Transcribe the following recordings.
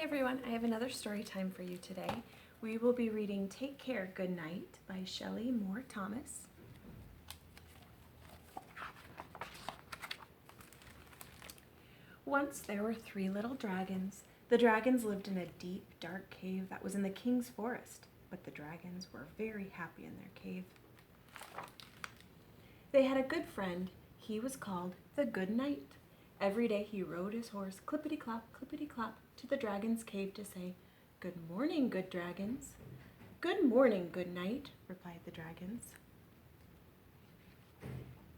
everyone, I have another story time for you today. We will be reading Take Care, Good Night by Shelley Moore Thomas. Once there were 3 little dragons. The dragons lived in a deep, dark cave that was in the king's forest, but the dragons were very happy in their cave. They had a good friend. He was called the Good Night. Every day he rode his horse clippity-clop, to the dragon's cave to say, "Good morning, good dragons." "Good morning, Good Night," replied the dragons.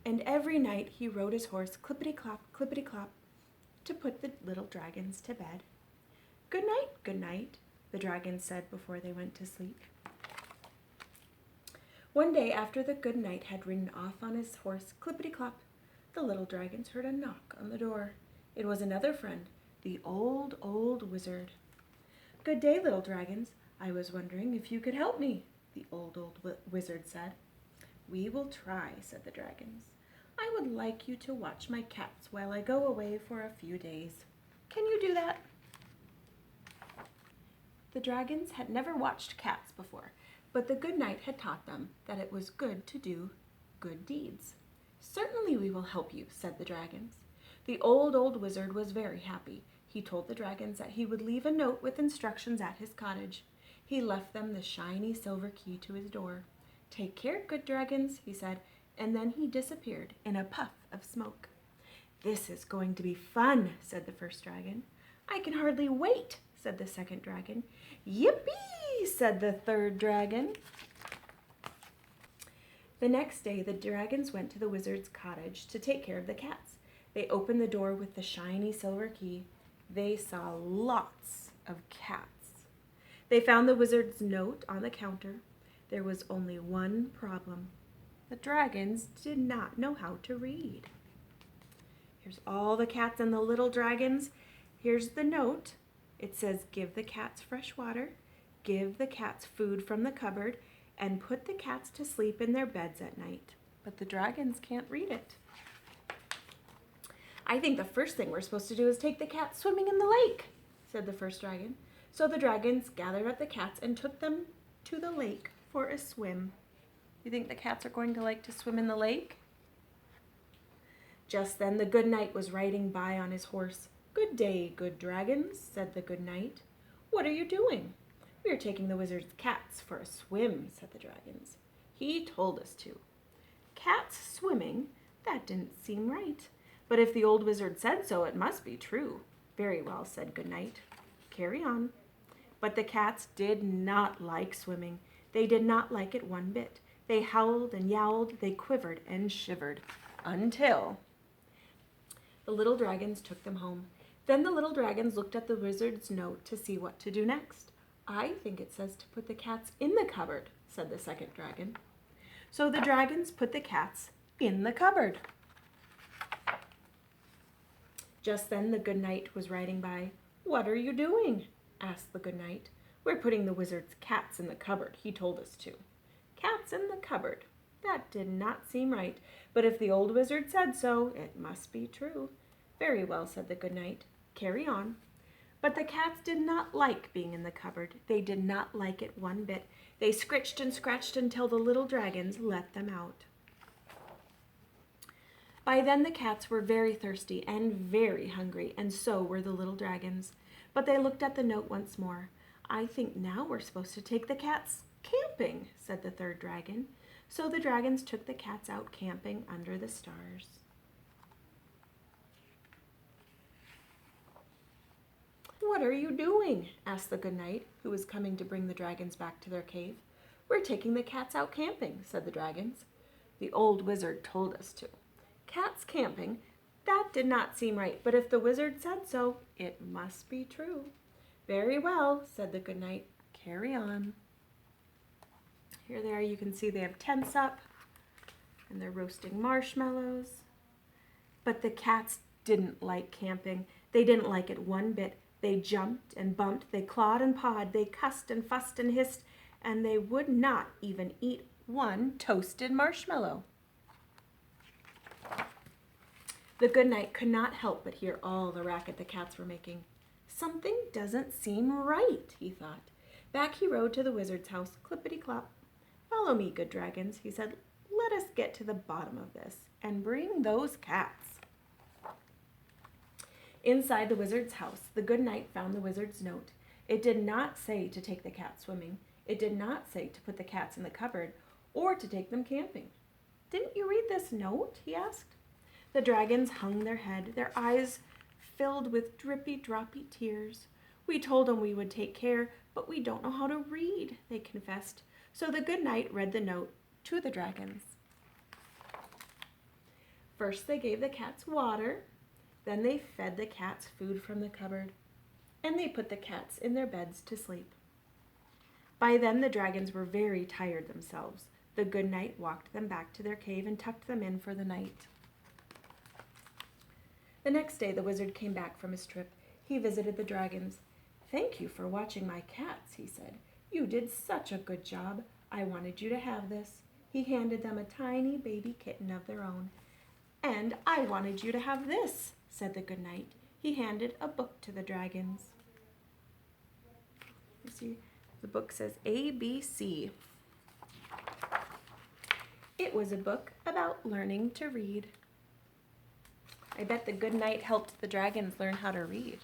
And every night he rode his horse clippity-clop, to put the little dragons to bed. Good night," the dragons said before they went to sleep. One day after the Good Night had ridden off on his horse clippity-clop, the little dragons heard a knock on the door. It was another friend, the old wizard. "Good day, little dragons. I was wondering if you could help me," the old wizard said. "We will try," said the dragons. "I would like you to watch my cats while I go away for a few days. Can you do that?" The dragons had never watched cats before, but the Good Night had taught them that it was good to do good deeds. "Certainly we will help you," said the dragons. The old wizard was very happy. He told the dragons that he would leave a note with instructions at his cottage. He left them the shiny silver key to his door. "Take care, good dragons," he said, and then he disappeared in a puff of smoke. "This is going to be fun," said the first dragon. "I can hardly wait," said the second dragon. "Yippee!" said the third dragon. The next day, the dragons went to the wizard's cottage to take care of the cats. They opened the door with the shiny silver key. They saw lots of cats. They found the wizard's note on the counter. There was only one problem. The dragons did not know how to read. Here's all the cats and the little dragons. Here's the note. It says, "Give the cats fresh water, give the cats food from the cupboard, and put the cats to sleep in their beds at night." But the dragons can't read it. "I think the first thing we're supposed to do is take the cats swimming in the lake," said the first dragon. So the dragons gathered up the cats and took them to the lake for a swim. You think the cats are going to like to swim in the lake? Just then the Good Night was riding by on his horse. "Good day, good dragons," said the Good Night. "What are you doing?" "We are taking the wizard's cats for a swim," said the dragons. "He told us to." Cats swimming? That didn't seem right. But if the old wizard said so, it must be true. "Very well," said Good Night. "Carry on." But the cats did not like swimming. They did not like it one bit. They howled and yowled, they quivered and shivered, until the little dragons took them home. Then the little dragons looked at the wizard's note to see what to do next. "I think it says to put the cats in the cupboard," said the second dragon. So the dragons put the cats in the cupboard. Just then the Good Night was riding by. "What are you doing?" asked the Good Night. "We're putting the wizard's cats in the cupboard. He told us to." Cats in the cupboard. That did not seem right, but if the old wizard said so, it must be true. "Very well," said the Good Night. "Carry on." But the cats did not like being in the cupboard. They did not like it one bit. They scritched and scratched until the little dragons let them out. By then the cats were very thirsty and very hungry, and so were the little dragons. But they looked at the note once more. "I think now we're supposed to take the cats camping," said the third dragon. So the dragons took the cats out camping under the stars. "What are you doing?" asked the Good Night, who was coming to bring the dragons back to their cave. "We're taking the cats out camping," said the dragons. "The old wizard told us to." Cats camping? That did not seem right, but if the wizard said so, it must be true. "Very well," said the Good Night. "Carry on." Here they are. You can see they have tents up, and they're roasting marshmallows. But the cats didn't like camping. They didn't like it one bit. They jumped and bumped, they clawed and pawed, they cussed and fussed and hissed, and they would not even eat one toasted marshmallow. The Good Night could not help but hear all the racket the cats were making. Something doesn't seem right, he thought. Back he rode to the wizard's house, clippity-clop. Follow me, good dragons, he said. Let us get to the bottom of this and bring those cats. Inside the wizard's house, the good knight found the wizard's note. It did not say to take the cat swimming. It did not say to put the cats in the cupboard or to take them camping. Didn't you read this note? He asked. The dragons hung their head, their eyes filled with drippy, droppy tears. We told them we would take care, but we don't know how to read, they confessed. So the good knight read the note to the dragons. First they gave the cats water, then they fed the cats food from the cupboard, and they put the cats in their beds to sleep. By then the dragons were very tired themselves. The good knight walked them back to their cave and tucked them in for the night. The next day the wizard came back from his trip. He visited the dragons. Thank you for watching my cats, he said. You did such a good job. I wanted you to have this. He handed them a tiny baby kitten of their own. And I wanted you to have this, said the good knight. He handed a book to the dragons. You see, the book says ABC. It was a book about learning to read. I bet the good knight helped the dragons learn how to read.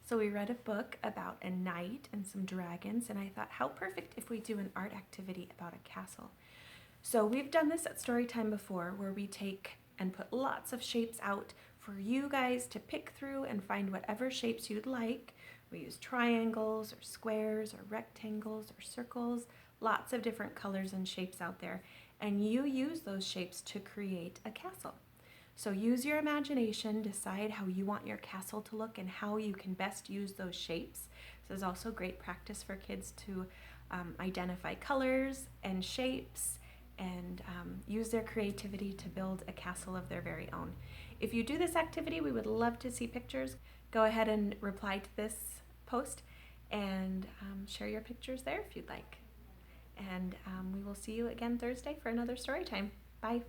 So we read a book about a knight and some dragons, and I thought, how perfect if we do an art activity about a castle. So we've done this at Storytime before, where we take and put lots of shapes out for you guys to pick through and find whatever shapes you'd like. We use triangles or squares or rectangles or circles, lots of different colors and shapes out there, and you use those shapes to create a castle. So use your imagination, decide how you want your castle to look and how you can best use those shapes. This is also great practice for kids to identify colors and shapes and use their creativity to build a castle of their very own. If you do this activity, we would love to see pictures. Go ahead and reply to this post and share your pictures there if you'd like. And we will see you again Thursday for another story time. Bye.